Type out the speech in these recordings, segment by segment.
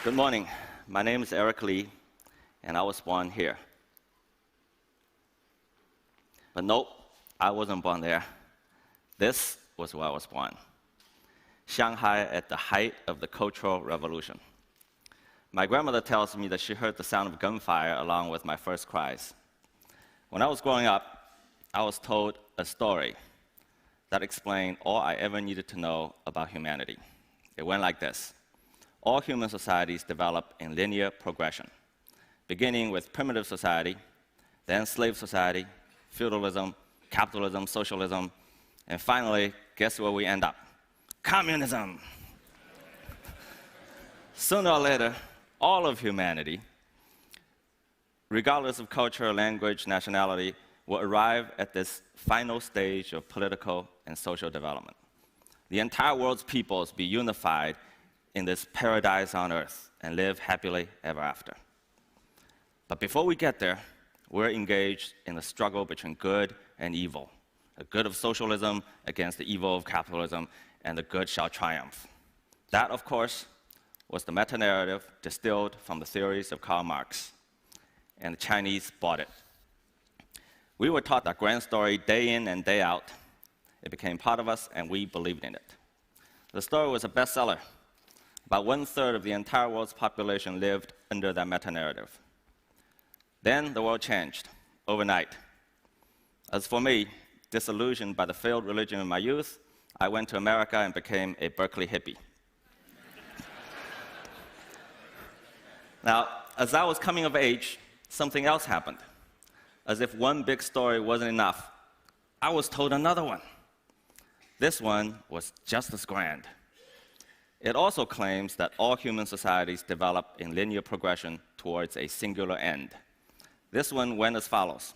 Good morning. My name is Eric Lee, and I was born here. But nope, I wasn't born there. This was where I was born. Shanghai at the height of the Cultural Revolution. My grandmother tells me that she heard the sound of gunfire along with my first cries. When I was growing up, I was told a story that explained all I ever needed to know about humanity. It went like this. All human societies develop in linear progression, beginning with primitive society, then slave society, feudalism, capitalism, socialism, and finally, guess where we end up? Communism! Sooner or later, all of humanity, regardless of culture, language, nationality, will arrive at this final stage of political and social development. The entire world's peoples be unified in this paradise on earth and live happily ever after. But before we get there, we're engaged in a struggle between good and evil, the good of socialism against the evil of capitalism, and the good shall triumph. That, of course, was the meta-narrative distilled from the theories of Karl Marx, and the Chinese bought it. We were taught that grand story day in and day out. It became part of us, and we believed in it. The story was a bestseller. About 1/3 of the entire world's population lived under that meta-narrative. Then the world changed overnight. As for me, disillusioned by the failed religion of my youth, I went to America and became a Berkeley hippie. Now, as I was coming of age, something else happened. As if one big story wasn't enough, I was told another one. This one was just as grand. It also claims that all human societies develop in linear progression towards a singular end. This one went as follows.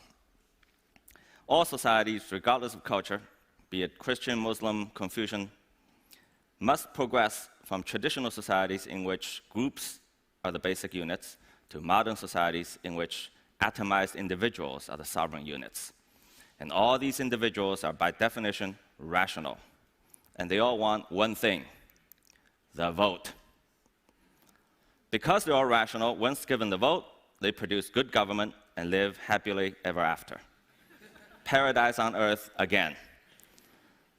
All societies, regardless of culture, be it Christian, Muslim, Confucian, must progress from traditional societies in which groups are the basic units to modern societies in which atomized individuals are the sovereign units. And all these individuals are by definition rational. And they all want one thing, the vote. Because they're all rational, once given the vote, they produce good government and live happily ever after. Paradise on earth again.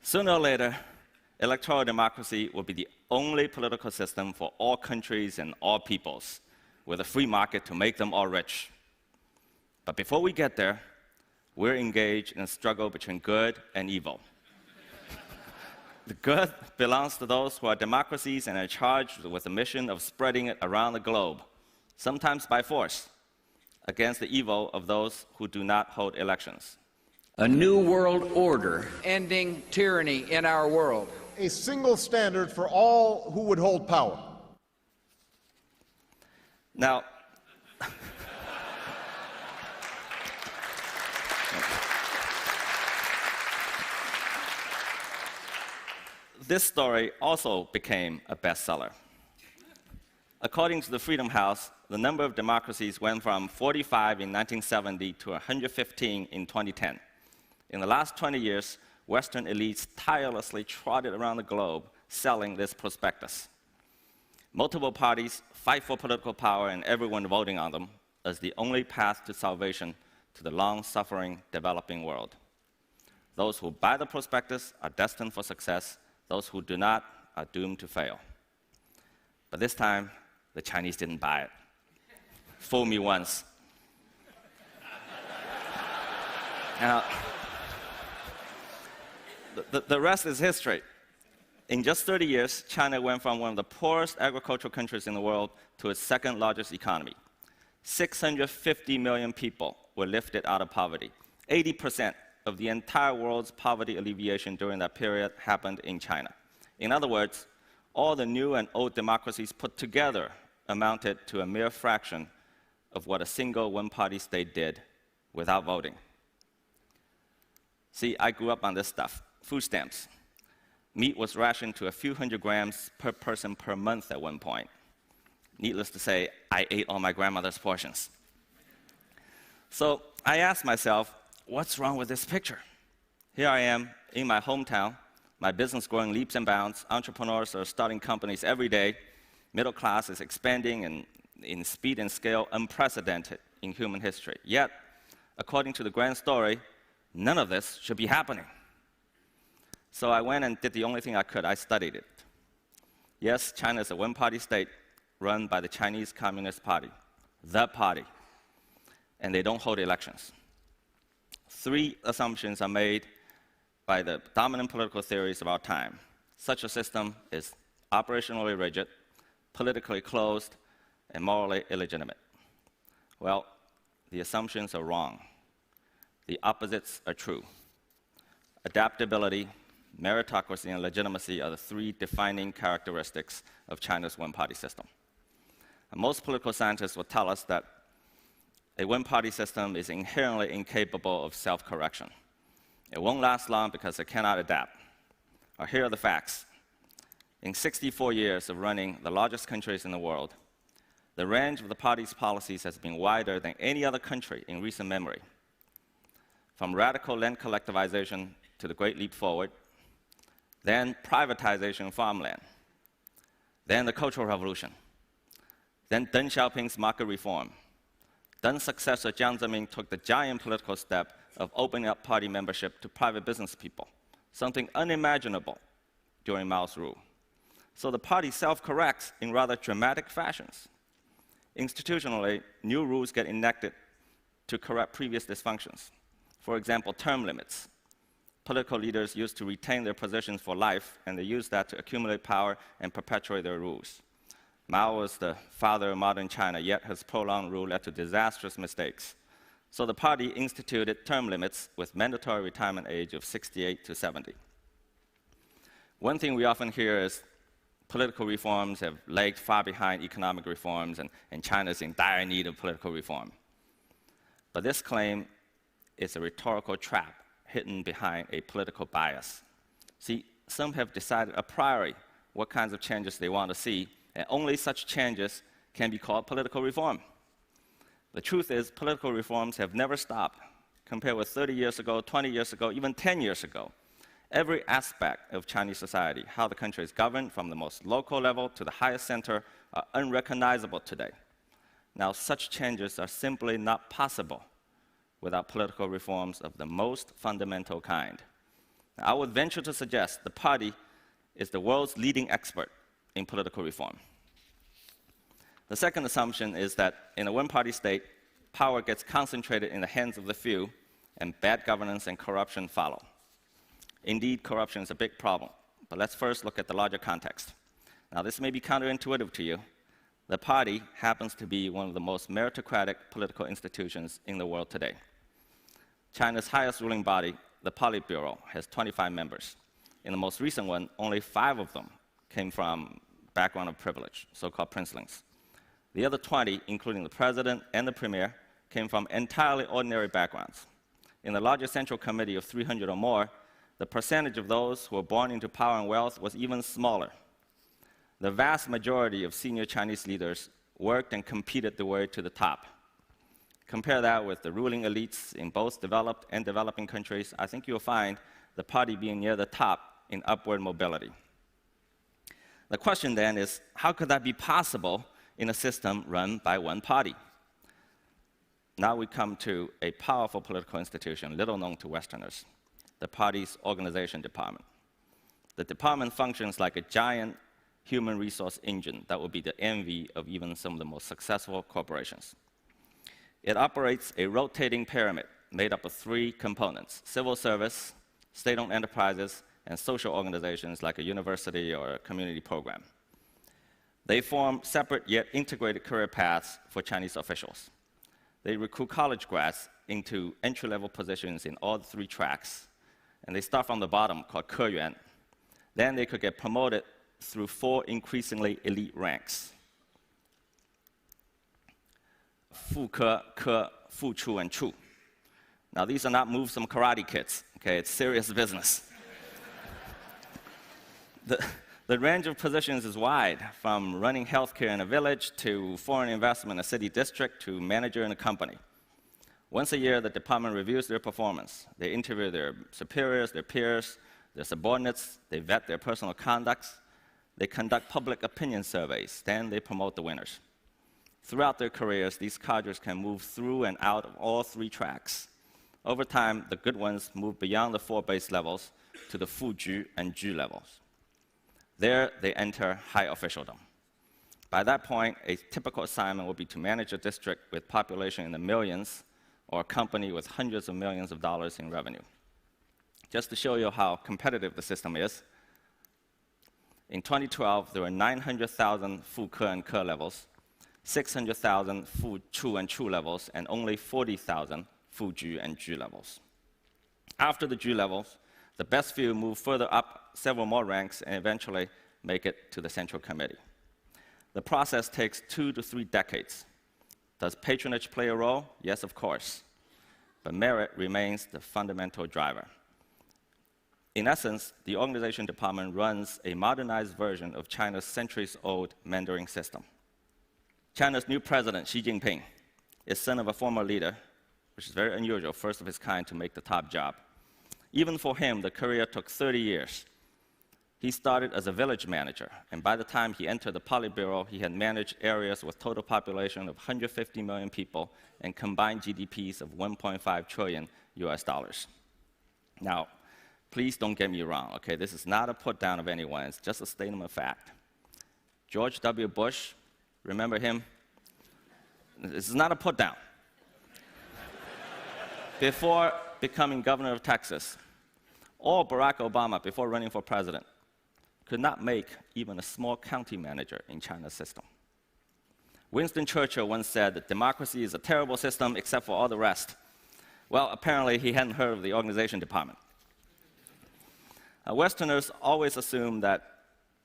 Sooner or later, electoral democracy will be the only political system for all countries and all peoples, with a free market to make them all rich. But before we get there, we're engaged in a struggle between good and evil. The good belongs to those who are democracies and are charged with the mission of spreading it around the globe, sometimes by force, against the evil of those who do not hold elections. A new world order, ending tyranny in our world. A single standard for all who would hold power. Now, this story also became a bestseller. According to the Freedom House, the number of democracies went from 45 in 1970 to 115 in 2010. In the last 20 years, Western elites tirelessly trotted around the globe selling this prospectus. Multiple parties fight for political power and everyone voting on them as the only path to salvation to the long-suffering developing world. Those who buy the prospectus are destined for success. Those who do not are doomed to fail. But this time, the Chinese didn't buy it. Fool me once. Now, the rest is history. In just 30 years, China went from one of the poorest agricultural countries in the world to its second largest economy. 650 million people were lifted out of poverty. 80% of the entire world's poverty alleviation during that period happened in China. In other words, all the new and old democracies put together amounted to a mere fraction of what a single one-party state did without voting. See, I grew up on this stuff, food stamps. Meat was rationed to a few hundred grams per person per month at one point. Needless to say, I ate all my grandmother's portions. So I asked myself, what's wrong with this picture? Here I am in my hometown, my business growing leaps and bounds, entrepreneurs are starting companies every day, Middle class is expanding in speed and scale unprecedented in human history. Yet, according to the grand story, none of this should be happening. So I went and did the only thing I could. I studied it. Yes, China is a one-party state run by the Chinese Communist Party, the party, and they don't hold elections. 3 assumptions are made by the dominant political theories of our time. Such a system is operationally rigid, politically closed, and morally illegitimate. Well, the assumptions are wrong. The opposites are true. Adaptability, meritocracy, and legitimacy are the 3 defining characteristics of China's one-party system. And most political scientists will tell us that a one-party system is inherently incapable of self-correction. It won't last long because it cannot adapt. Here are the facts. In 64 years of running the largest countries in the world, the range of the party's policies has been wider than any other country in recent memory. From radical land collectivization to the Great Leap Forward, then privatization of farmland, then the Cultural Revolution, then Deng Xiaoping's market reform. Deng's successor Jiang Zemin took the giant political step of opening up party membership to private business people, something unimaginable during Mao's rule. So the party self-corrects in rather dramatic fashions. Institutionally, new rules get enacted to correct previous dysfunctions. For example, term limits. Political leaders used to retain their positions for life, and they used that to accumulate power and perpetuate their rules. Mao was the father of modern China, yet his prolonged rule led to disastrous mistakes. So the party instituted term limits with mandatory retirement age of 68 to 70. One thing we often hear is political reforms have lagged far behind economic reforms, and China is in dire need of political reform. But this claim is a rhetorical trap hidden behind a political bias. See, some have decided a priori what kinds of changes they want to see, and only such changes can be called political reform. The truth is, political reforms have never stopped. Compared with 30 years ago, 20 years ago, even 10 years ago, every aspect of Chinese society, how the country is governed from the most local level to the highest center, are unrecognizable today. Now, such changes are simply not possible without political reforms of the most fundamental kind. Now, I would venture to suggest the party is the world's leading expert in political reform. The second assumption is that in a one-party state, power gets concentrated in the hands of the few, and bad governance and corruption follow. Indeed, corruption is a big problem, but let's first look at the larger context. Now, this may be counterintuitive to you. The party happens to be one of the most meritocratic political institutions in the world today. China's highest ruling body, the Politburo, has 25 members. In the most recent one, only 5 of them came from background of privilege, so-called princelings. The other 20, including the president and the premier, came from entirely ordinary backgrounds. In the larger central committee of 300 or more, the percentage of those who were born into power and wealth was even smaller. The vast majority of senior Chinese leaders worked and competed their way to the top. Compare that with the ruling elites in both developed and developing countries, I think you'll find the party being near the top in upward mobility. The question then is, how could that be possible in a system run by one party? Now we come to a powerful political institution, little known to Westerners, the party's organization department. The department functions like a giant human resource engine that will be the envy of even some of the most successful corporations. It operates a rotating pyramid made up of 3 components: civil service, state-owned enterprises, and social organizations like a university or a community program. They form separate yet integrated career paths for Chinese officials. They recruit college grads into entry-level positions in all the 3 tracks, and they start from the bottom, called Keyuan. Then they could get promoted through 4 increasingly elite ranks: Fu Ke, Ke, Fu Chu, and Chu. Now, these are not moves from karate kids, okay? It's serious business. The range of positions is wide, from running healthcare in a village to foreign investment in a city district to manager in a company. Once a year, the department reviews their performance. They interview their superiors, their peers, their subordinates. They vet their personal conducts. They conduct public opinion surveys, then they promote the winners. Throughout their careers, these cadres can move through and out of all three tracks. Over time, the good ones move beyond the 4 base levels to the Fuju and Ju levels. There, they enter high officialdom. By that point, a typical assignment will be to manage a district with population in the millions or a company with hundreds of millions of dollars in revenue. Just to show you how competitive the system is, in 2012, there were 900,000 Fu Ke and Ke levels, 600,000 Fu Chu and Chu levels, and only 40,000 Fu Ju and Ju levels. After the Ju levels, the best few move further up several more ranks and eventually make it to the Central Committee. The process takes 2 to 3 decades. Does patronage play a role? Yes, of course. But merit remains the fundamental driver. In essence, the organization department runs a modernized version of China's centuries-old mentoring system. China's new president, Xi Jinping, is son of a former leader, which is very unusual, first of his kind to make the top job. Even for him, the career took 30 years. He started as a village manager, and by the time he entered the Politburo, he had managed areas with total population of 150 million people and combined GDPs of 1.5 trillion US dollars. Now, please don't get me wrong, okay? This is not a put down of anyone, it's just a statement of fact. George W. Bush, remember him? This is not a put down. Before becoming governor of Texas, or Barack Obama, before running for president, could not make even a small county manager in China's system. Winston Churchill once said that democracy is a terrible system except for all the rest. Well, apparently he hadn't heard of the organization department. Westerners always assume that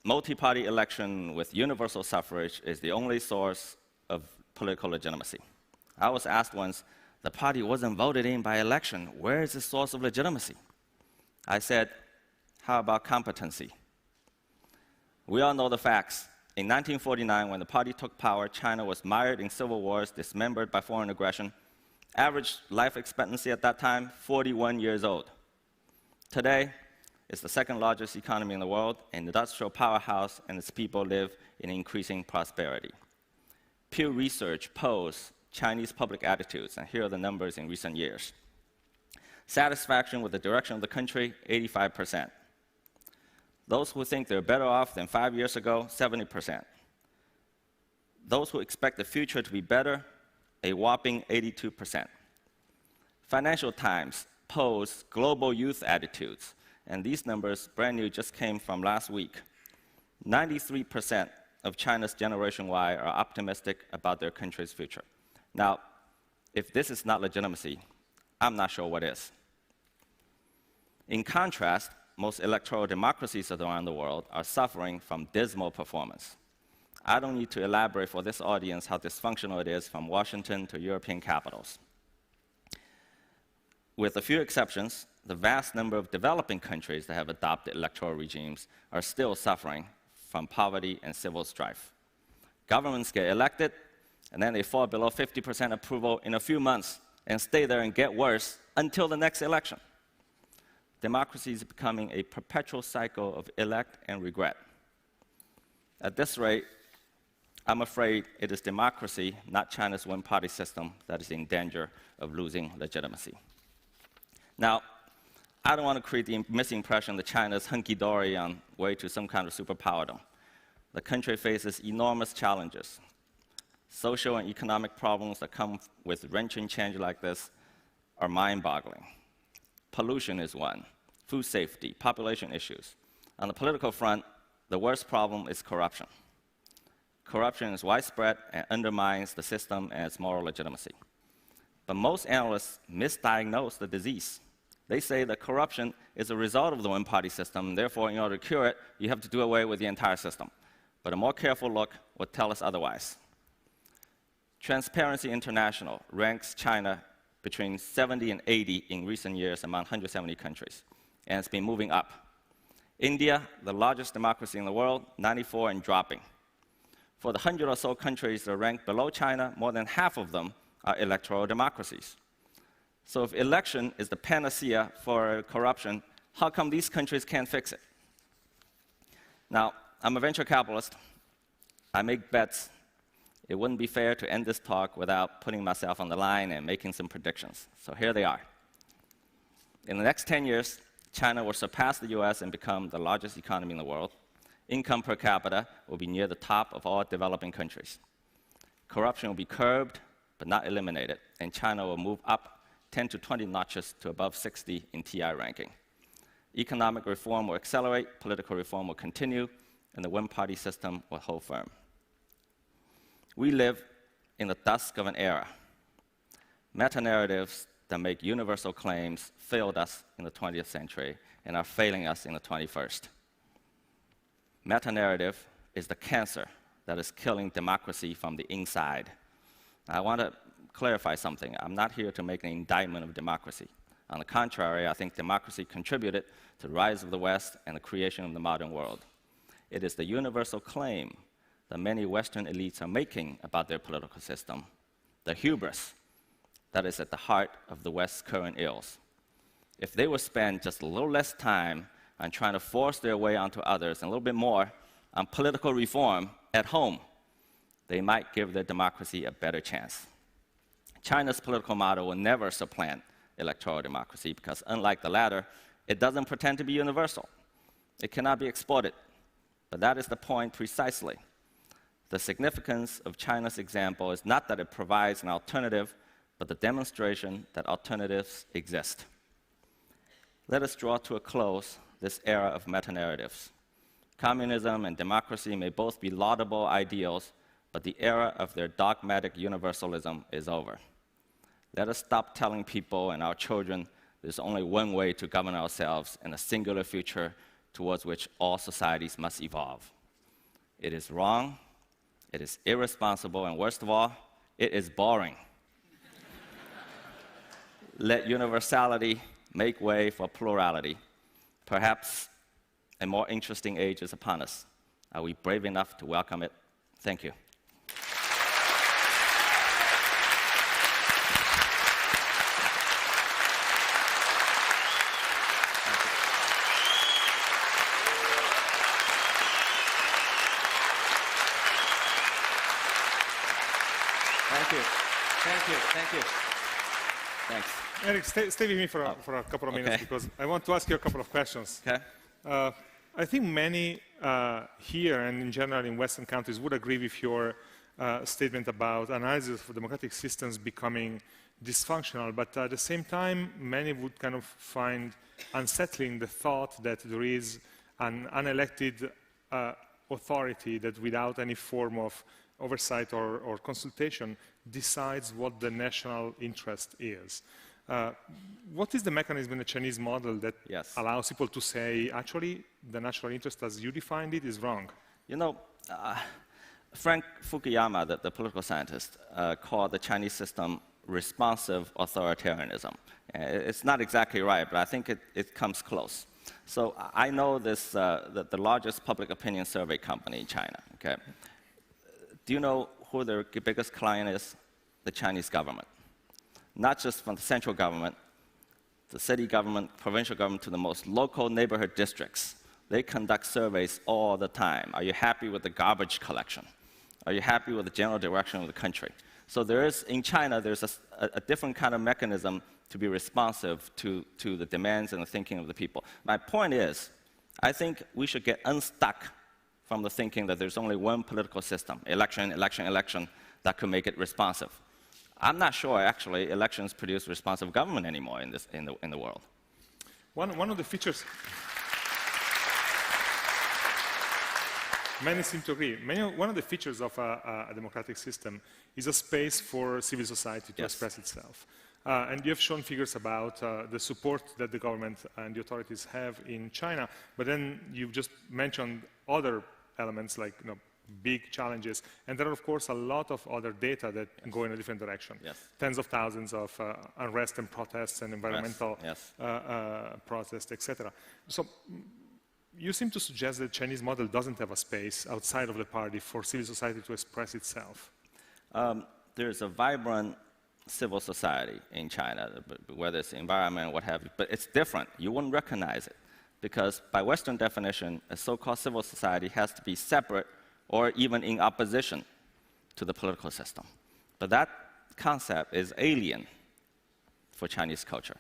multi-party election with universal suffrage is the only source of political legitimacy. I was asked once, the party wasn't voted in by election. Where is the source of legitimacy? I said, how about competency? We all know the facts. In 1949, when the party took power, China was mired in civil wars, dismembered by foreign aggression. Average life expectancy at that time, 41 years old. Today, it's the second largest economy in the world, an industrial powerhouse, and its people live in increasing prosperity. Pew Research polls Chinese public attitudes, and here are the numbers in recent years. Satisfaction with the direction of the country, 85%. Those who think they're better off than 5 years ago, 70%. Those who expect the future to be better, a whopping 82%. Financial Times polls global youth attitudes, and these numbers, brand new, just came from last week. 93% of China's Generation Y are optimistic about their country's future. Now, if this is not legitimacy, I'm not sure what is. In contrast, most electoral democracies around the world are suffering from dismal performance. I don't need to elaborate for this audience how dysfunctional it is from Washington to European capitals. With a few exceptions, the vast number of developing countries that have adopted electoral regimes are still suffering from poverty and civil strife. Governments get elected, and then they fall below 50% approval in a few months and stay there and get worse until the next election. Democracy is becoming a perpetual cycle of elect and regret. At this rate, I'm afraid it is democracy, not China's one-party system, that is in danger of losing legitimacy. Now, I don't want to create the misimpression that China is hunky-dory on way to some kind of superpowerdom. The country faces enormous challenges. Social and economic problems that come with wrenching change like this are mind-boggling. Pollution is one, food safety, population issues. On the political front, the worst problem is corruption. Corruption is widespread and undermines the system and its moral legitimacy. But most analysts misdiagnose the disease. They say that corruption is a result of the one-party system, and therefore, in order to cure it, you have to do away with the entire system. But a more careful look would tell us otherwise. Transparency International ranks China between 70 and 80 in recent years among 170 countries, and it's been moving up. India, the largest democracy in the world, 94 and dropping. For the 100 or so countries that are ranked below China, more than half of them are electoral democracies. So if election is the panacea for corruption, how come these countries can't fix it? Now, I'm a venture capitalist. I make bets. It wouldn't be fair to end this talk without putting myself on the line and making some predictions. So here they are. In the next 10 years, China will surpass the US and become the largest economy in the world. Income per capita will be near the top of all developing countries. Corruption will be curbed, but not eliminated, and China will move up 10 to 20 notches to above 60 in TI ranking. Economic reform will accelerate, political reform will continue, and the one-party system will hold firm. We live in the dusk of an era. Meta-narratives that make universal claims failed us in the 20th century and are failing us in the 21st. Meta-narrative is the cancer that is killing democracy from the inside. I want to clarify something. I'm not here to make an indictment of democracy. On the contrary, I think democracy contributed to the rise of the West and the creation of the modern world. It is the universal claim that many Western elites are making about their political system, the hubris that is at the heart of the West's current ills. If they would spend just a little less time on trying to force their way onto others and a little bit more on political reform at home, they might give their democracy a better chance. China's political model will never supplant electoral democracy because, unlike the latter, it doesn't pretend to be universal. It cannot be exported. But that is the point precisely. The significance of China's example is not that it provides an alternative, but the demonstration that alternatives exist. Let us draw to a close this era of meta-narratives. Communism and democracy may both be laudable ideals, but the era of their dogmatic universalism is over. Let us stop telling people and our children there's only one way to govern ourselves in a singular future towards which all societies must evolve. It is wrong, it is irresponsible, and worst of all, it is boring. Let universality make way for plurality. Perhaps a more interesting age is upon us. Are we brave enough to welcome it? Thank you. Thank you. Thank you. Thank you. Thanks. Eric, stay with me for a couple of minutes because I want to ask you a couple of questions. Okay. I think many here and in general in Western countries would agree with your statement about analysis of democratic systems becoming dysfunctional, but at the same time, many would kind of find unsettling the thought that there is an unelected authority that without any form of oversight or consultation decides what the national interest is. What is the mechanism in the Chinese model that allows people to say, actually, the national interest as you defined it is wrong? You know, Frank Fukuyama, the political scientist, called the Chinese system responsive authoritarianism. It's not exactly right, but I think it comes close. So I know this, the largest public opinion survey company in China, okay? Do you know who their biggest client is? The Chinese government. Not just from the central government, the city government, provincial government, to the most local neighborhood districts. They conduct surveys all the time. Are you happy with the garbage collection? Are you happy with the general direction of the country? So there is, in China, there's a different kind of mechanism to be responsive to the demands and the thinking of the people. My point is, I think we should get unstuck from the thinking that there's only one political system, election, election, election, that could make it responsive. I'm not sure, actually, elections produce responsive government anymore in the world. One of the features, many seem to agree, one of the features of a democratic system is a space for civil society to express itself. And you have shown figures about the support that the government and the authorities have in China, but then you've just mentioned other elements like big challenges, and there are of course a lot of other data that go in a different direction. Tens of thousands of unrest and protests and environmental protests, etc. So you seem to suggest that the Chinese model doesn't have a space outside of the party for civil society to express itself. There's a vibrant civil society in China, whether it's the environment or what have you, but it's different. You wouldn't recognize it. because by Western definition, a so-called civil society has to be separate or even in opposition to the political system. But that concept is alien for Chinese culture.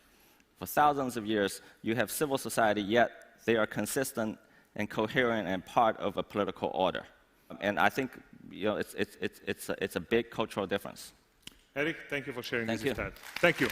For thousands of years, you have civil society, yet they are consistent and coherent and part of a political order. And I think it's a big cultural difference. Eric, thank you for sharing Thank this you. with that. Thank you.